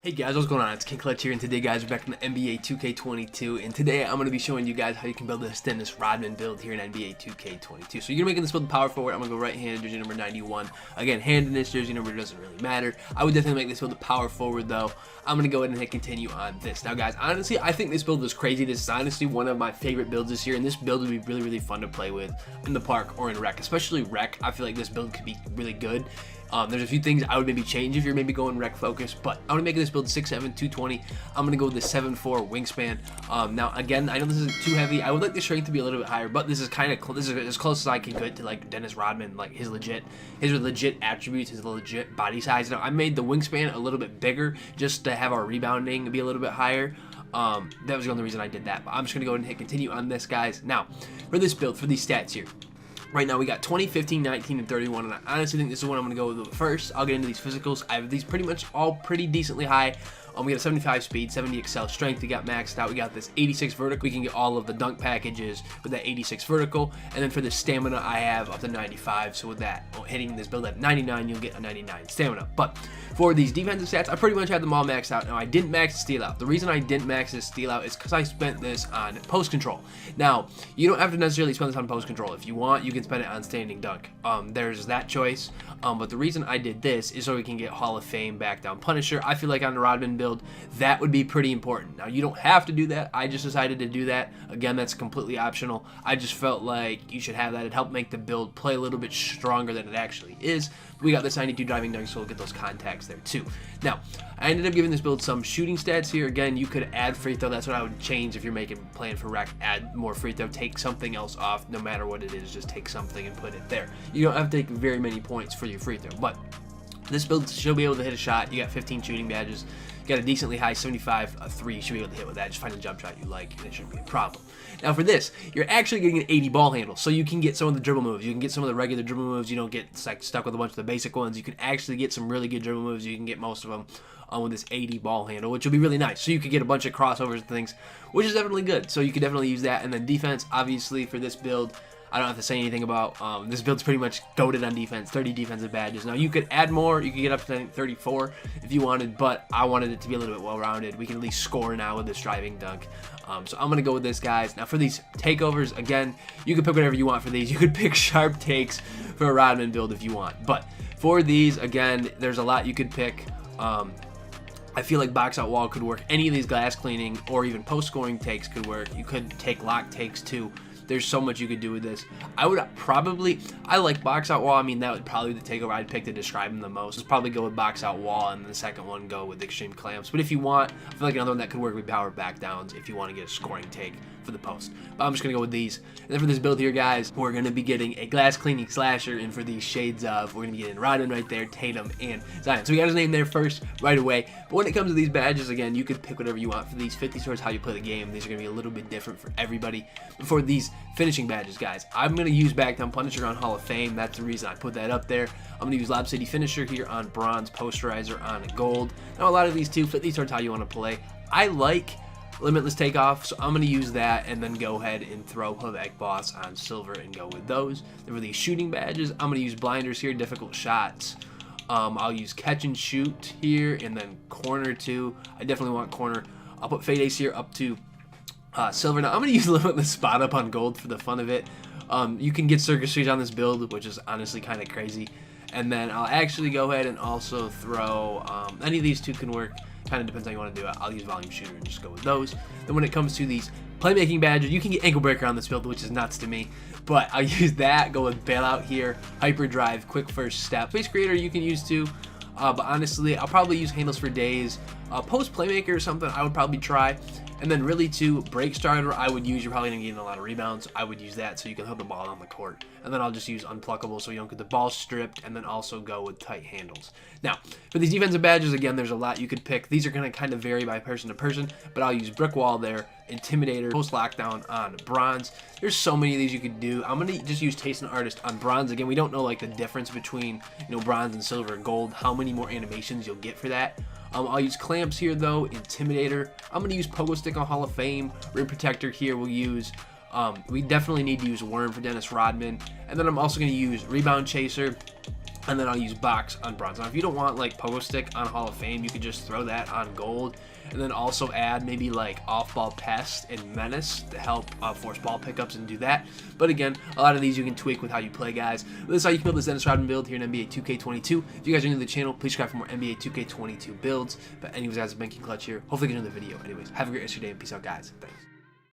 Hey guys, what's going on? It's King Clutch here, and today guys, we're back in the NBA 2K22, and today I'm going to be showing you guys how you can build this Dennis Rodman build here in NBA 2K22. So you're going to make this build power forward. I'm going to go right-handed, jersey number 91. Again, handedness, jersey number doesn't really matter. I would definitely make this build a power forward though. I'm going to go ahead and hit continue on this. Now guys, honestly, I think this build is crazy. This is honestly one of my favorite builds this year, and this build would be really, really fun to play with in the park or in rec, especially rec. I feel like this build could be really good. There's a few things I would maybe change if you're maybe going rec focus, but I'm gonna make this build 6'7", 220. I'm gonna go with the 7'4" wingspan. Now again, I know this isn't too heavy. I would like the strength to be a little bit higher, but this is kind of this is as close as I can get to like Dennis Rodman, like his legit attributes, his legit body size. Now I made the wingspan a little bit bigger just to have our rebounding be a little bit higher. That was the only reason I did that. But I'm just gonna go ahead and hit continue on this, guys. Now for this build, for these stats here. Right now we got 20, 15, 19, and 31, and I honestly think this is what I'm going to go with first. I'll get into these physicals. I have these pretty much all pretty decently high. We got a 75 speed, 70 excel strength. We got maxed out. We got this 86 vertical. We can get all of the dunk packages with that 86 vertical. And then for the stamina, I have up to 95. So with that, hitting this build at 99, you'll get a 99 stamina. But for these defensive stats, I pretty much have them all maxed out. Now, I didn't max the steal out. The reason I didn't max this steal out is because I spent this on post control. Now, you don't have to necessarily spend this on post control. If you want, you can spend it on standing dunk. There's that choice. But the reason I did this is so we can get Hall of Fame back down Punisher. I feel like on the Rodman build, that would be pretty important. Now, you don't have to do that. I just decided to do that. Again, that's completely optional. I just felt like you should have that. It helped make the build play a little bit stronger than it actually is. We got this 92 driving dunk, so we'll get those contacts there too. Now, I ended up giving this build some shooting stats here. Again, you could add free throw. That's what I would change if you're playing for rec. Add more free throw. Take something else off, no matter what it is. Just take something and put it there. You don't have to take very many points for your free throw, but this build should be able to hit a shot. You got 15 shooting badges. You got a decently high 75 3. You should be able to hit with that. Just find a jump shot you like, and it shouldn't be a problem. Now for this, you're actually getting an 80 ball handle, so you can get some of the dribble moves. You can get some of the regular dribble moves. You don't get like stuck with a bunch of the basic ones. You can actually get some really good dribble moves. You can get most of them with this 80 ball handle, which will be really nice. So you could get a bunch of crossovers and things, which is definitely good. So you could definitely use that. And then defense, obviously for this build, I don't have to say anything about. This build's pretty much goated on defense. 30 defensive badges. Now you could add more. You could get up to I think 34 if you wanted, but I wanted it to be a little bit well-rounded. We can at least score now with this driving dunk. So I'm gonna go with this, guys. Now for these takeovers, again, you can pick whatever you want for these. You could pick sharp takes for a Rodman build if you want, but for these, again, there's a lot you could pick. I feel like box out wall could work. Any of these glass cleaning or even post scoring takes could work. You could take lock takes too. There's so much you could do with this. I like box out wall. I mean, that would probably be the takeover I'd pick to describe them the most. Let's probably go with box out wall, and the second one go with extreme clamps. But if you want, I feel like another one that could work with power back downs if you want to get a scoring take for the post. But I'm just gonna go with these. And then for this build here, guys, we're gonna be getting a glass cleaning slasher, and for these shades of, we're gonna be getting Rodman right there, Tatum, and Zion. So we got his name there first right away. But when it comes to these badges, again, you could pick whatever you want for these. 50 towards how you play the game. These are gonna be a little bit different for everybody. But for these finishing badges, guys, I'm gonna use back down Punisher on Hall of Fame. That's the reason I put that up there. I'm gonna use Lob City Finisher here on bronze, Posterizer on gold. Now a lot of these too fit these towards how you want to play. I like Limitless Takeoff, so I'm going to use that and then go ahead and throw Egg Boss on silver and go with those. Then for these shooting badges, I'm going to use Blinders here, difficult shots. I'll use Catch and Shoot here, and then corner too. I definitely want corner. I'll put Fade Ace here up to silver. Now I'm going to use Limitless Spot Up on gold for the fun of it. You can get Circus Street on this build, which is honestly kind of crazy. And then I'll actually go ahead and also throw, any of these two can work. Kind of depends how you want to do it. I'll use Volume Shooter and just go with those. Then when it comes to these playmaking badges, you can get Ankle Breaker on this build, which is nuts to me. But I'll use that, go with Bailout here, Hyper Drive, Quick First Step. Space Creator you can use too. But honestly, I'll probably use Handles for Days. Post Playmaker or something I would probably try. And then really to Break Starter, I would use, you're probably going to get a lot of rebounds. I would use that so you can hold the ball on the court. And then I'll just use Unpluckable so you don't get the ball stripped, and then also go with Tight Handles. Now, for these defensive badges, again, there's a lot you could pick. These are going to kind of vary by person to person, but I'll use Brick Wall there, Intimidator, Post Lockdown on bronze. There's so many of these you could do. I'm going to just use Taste and Artist on bronze. Again, we don't know like the difference between, you know, bronze and silver and gold, how many more animations you'll get for that. I'll use Clamps here though, Intimidator. I'm going to use Pogo Stick on Hall of Fame. Rim Protector here we'll use. We definitely need to use Worm for Dennis Rodman. And then I'm also going to use Rebound Chaser and then I'll use box on bronze. Now if you don't want like pogo stick on Hall of Fame, you could just throw that on gold, and then also add maybe like off-ball pest and menace to help force ball pickups and do that. But again, a lot of these you can tweak with how you play, guys. But this is how you can build this Dennis Rodman build here in NBA 2K22. If you guys are new to the channel, please subscribe for more NBA 2K22 builds. But anyways, guys, I've been King Clutch here. Hopefully you enjoyed the video. Anyways, have a great rest of your day and peace out, guys. Thanks.